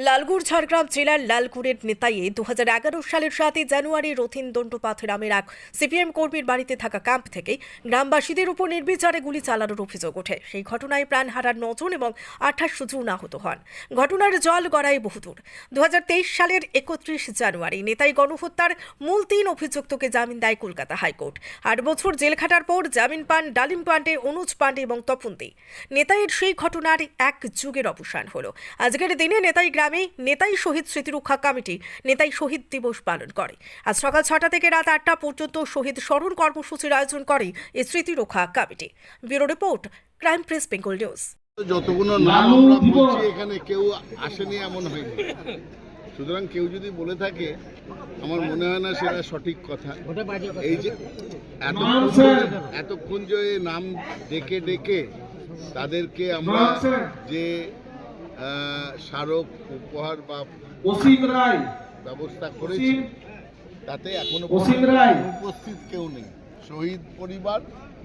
লালগড় ঝাড়গ্রাম জেলার লালগড়ের নেতাইয়ে 2011 সালের 7 জানুয়ারি রথিন দণ্ডপাথ নামের এক সিপিএম কর্মীর বাড়িতে থাকা ক্যাম্প থেকে গ্রামবাসীদের উপর নির্বিচারে গুলি চালানোর অভিযোগ ওঠে। সেই ঘটনায় প্রাণ হারান 9 জন এবং 28 জন আহত হন। ঘটনার জল গড়ায় বহুদূর। 2023 সালের 31 জানুয়ারি নেতাই গণহত্যার মূল 3 অভিযুক্তকে জামিন দেয় কলকাতা হাইকোর্ট। 8 বছর জেল খাটার পর জামিন পান ডালিম পান্ডে, অনুজ পান্ডে এবং তপন দে। নেতাইয়ের সেই ঘটনার এক যুগের অবসান হলো। আজকের দিনে নেতাই গ্রামে নেতাই শহীদ স্মৃতিরক্ষা কমিটি নেতাই শহীদ দিবস পালন করে। আজ সকাল 6টা থেকে রাত 8টা পর্যন্ত শহীদ স্মরণ কর্মসূচির আয়োজন করে এই স্মৃতিরক্ষা committee. Bureau report, crime press Bengal news. যতগুলো নাম আমরা বলছি এখানে কেউ আসেনি এমন হয়নি, সুতরাং কেউ যদি বলে থাকে আমার মনে হয় না সেটা সঠিক কথা। এই যে এতক্ষণ যে নাম ডেকে ডেকে তাদেরকে আমরা যে স্মারক উপহার বা ব্যবস্থা করেছি তাতে এখনো উপস্থিত কেউ নেই। শহীদ পরিবার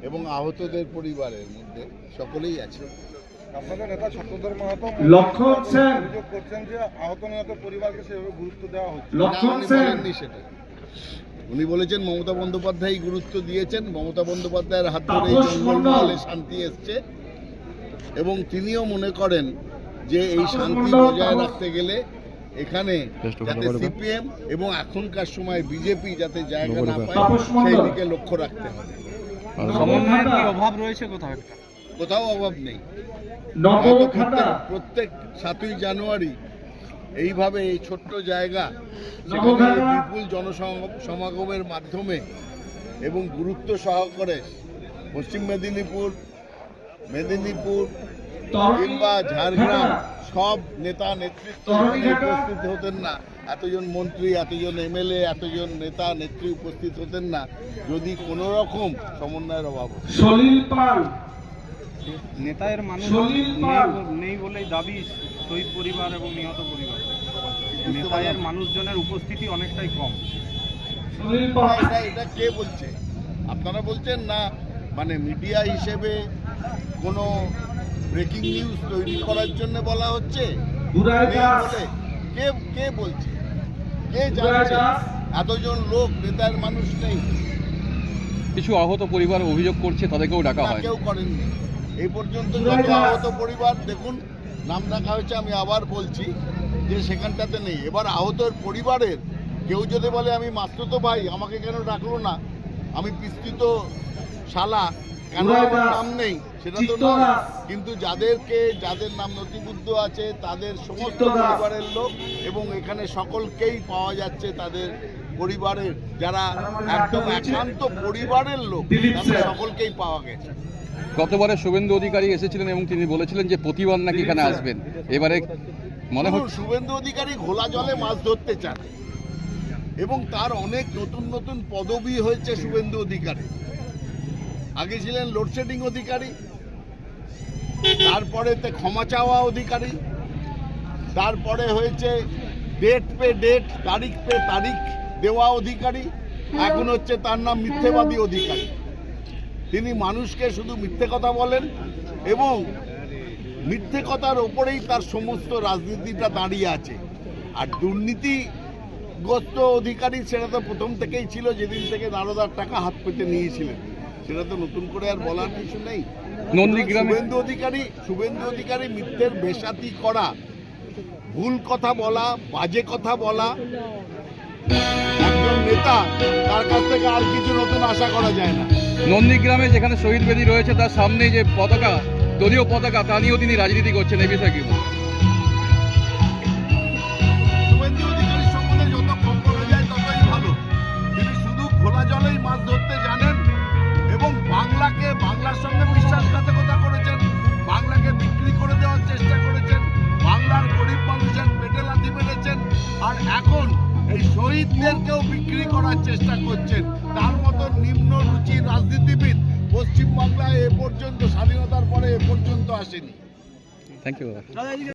এবং আহতদের পরিবারের মধ্যে সকলেই আছে। আপনাদের নেতা চক্রধর মাহাতো লক্ষ্য করছেন যে আহত নিহত পরিবারকে সেভাবে গুরুত্ব দেওয়া হচ্ছে। বলেননি সেটা, উনি বলেছেন মমতা বন্দ্যোপাধ্যায় গুরুত্ব দিয়েছেন, মমতা বন্দ্যোপাধ্যায়ের হাত ধরে জঙ্গলমহলে শান্তি এসছে এবং তিনিও মনে করেন যে এই শান্তি বজায় রাখতে গেলে এখানে যাতে সিপিএম এবং এখনকার সময় বিজেপি যাতে জায়গা না পায় সেই দিকে লক্ষ্য রাখতে হবে। অভাব রয়েছে কোথাও অভাব নেই। প্রত্যেক 7ই জানুয়ারি এইভাবে এই ছোট্ট জায়গা সেখানে বিপুল জনসমাগমের মাধ্যমে এবং গুরুত্ব সহকারে পশ্চিম মেদিনীপুর কিংবা ঝাড়গ্রাম সব নেতা নেতৃত্ব উপস্থিত হতেন না, এতজন মন্ত্রী, এতজন এমএলএ, এতজন নেতা নেত্রী উপস্থিত হতেন না যদি কোনো রকম সমন্বয়ের অভাব হতো। নেতায়ের মানুষ নেই বলেই দাবি শহীদ পরিবার এবং নিহত পরিবার। নেতায়ের মানুষজনের উপস্থিতি অনেকটাই কম। এটা কে বলছে? আপনারা বলছেন না? মানে মিডিয়া হিসেবে কোনো ব্রেকিং নিউজ তৈরি করার জন্য বলা হচ্ছে? কে বলছে? কে জানছে? এতজন লোক নেতার মানুষ নেই। কিছু আহত পরিবার অভিযোগ করছে তাদেরকেও ডাকা হয়, কেউ করেননি এই পর্যন্ত। যত আহত পরিবার দেখুন নাম রাখা হয়েছে, আমি আবার বলছি যে সেখানটাতে নেই। এবার আহতের পরিবারের কেউ যদি বলে আমি মাস্তুতো ভাই, আমাকে কেন ডাকলো না, আমি পিস্তিত শালা, কেন আমার নাম নেই, সেটা তো নয়। কিন্তু যাদের নাম নথিবদ্ধ আছে তাদের সমস্ত পরিবারের লোক এবং এখানে সকলকেই পাওয়া যাচ্ছে, তাদের পরিবারের যারা একদম একান্ত পরিবারের লোক তাদের সকলকেই পাওয়া গেছে। গতবারে শুভেন্দু অধিকারী এসেছিলেন এবং তিনি বলেছিলেন যে প্রতিবার নাকি এখানে আসবেন। এবারে মনে হয় শুভেন্দু অধিকারী ঘোলা জলে মাছ ধরতে চান এবং তার অনেক নতুন নতুন পদবি হয়েছে শুভেন্দু অধিকারী। আগে ছিলেন লোডশেডিং অধিকারী, তারপরে ক্ষমা চাওয়া অধিকারী, তারপরে হয়েছে ডেট পে ডেট, তারিখ পে তারিখ দেওয়া অধিকারী, এখন হচ্ছে তার নাম মিথ্যেবাদী অধিকারী। তিনি মানুষকে শুধু মিথ্যে কথা বলেন এবং মিথ্যে কথার ওপরেই তার সমস্ত রাজনীতিটা দাঁড়িয়ে আছে। আর দুর্নীতিগ্রস্ত অধিকারী সেটা তো প্রথম থেকেই ছিল, যেদিন থেকে নারদার টাকা হাত পেতে নিয়েছিলেন। সেটা তো নতুন করে আর বলার কিছু নেই। শুভেন্দু অধিকারী মিথ্যের বেশাতি করা, ভুল কথা বলা, বাজে কথা বলা একজন নেতা, তার কাছ থেকে আর কিছু নতুন আশা করা যায় না। নন্দীগ্রামে যেখানে শহীদ বেদি রয়েছে তার সামনে যে পতাকা, দলীয় পতাকা, তা নিয়েও তিনি রাজনীতি করছেন, এই বিষয়ে কি বলবেন? শুভেন্দু অধিকারীর সম্বন্ধে যত কম করা যায় ততই ভালো। তিনি শুধু খোলা জলেই মাছ ধরতে জানেন এবং বাংলার সঙ্গে বিশ্বাসঘাতকতা করেছেন, বাংলাকে বিক্রি করে দেওয়ার চেষ্টা করেছেন, বাংলার গরিব মানুষের পেটে লাথি মেরেছেন, আর এখন এই শহীদদেরকেও বিক্রি করার চেষ্টা করছেন। তার মতো নিম্ন রুচির রাজনীতিবিদ পশ্চিমবাংলায় এ পর্যন্ত, স্বাধীনতার পরে এ পর্যন্ত আসেনি। Thank you.